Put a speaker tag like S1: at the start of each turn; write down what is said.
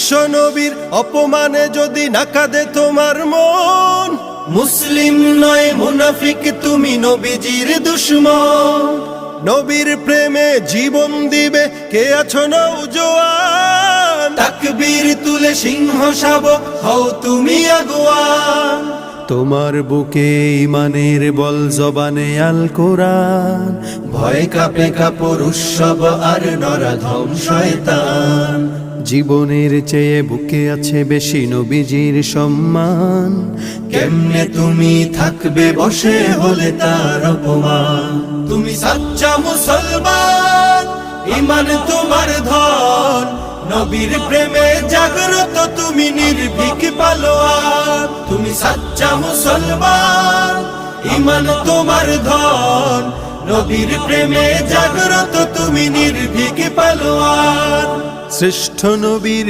S1: বিশ্ব নবীর অপমানে যদি না কাঁদে তোমার মন, মুসলিম নয় মুনাফিক তুমি নবীজির দুশমন। নবীর প্রেমে জীবন দিবে কে আছো নওজোয়ান, তাকবীর তুলে সিংহ শাবক হও তুমি আগুয়ান। তোমার বুকে ইমানের বল জবানে আল কোরআন, ভয় কাঁপে কাপড় উৎসব আর নরাধম শয়তান। জীবনের চেয়ে বুকে আছে বেশি নবীজির সম্মান, কেমনে তুমি থাকবে বসে হলে তার অপমান। তুমি সাচ্চা মুসলমান, ইমান তোমার ধন, নবীর প্রেমে জাগ্রত তুমি নির্ভীক পালোয়ান। তুমি সাচ্চা মুসলমান, ইমান তোমার ধন, নবীর প্রেমে জাগ্রত তুমি নির্ভীক পালোয়ান। শ্রেষ্ঠ নবীর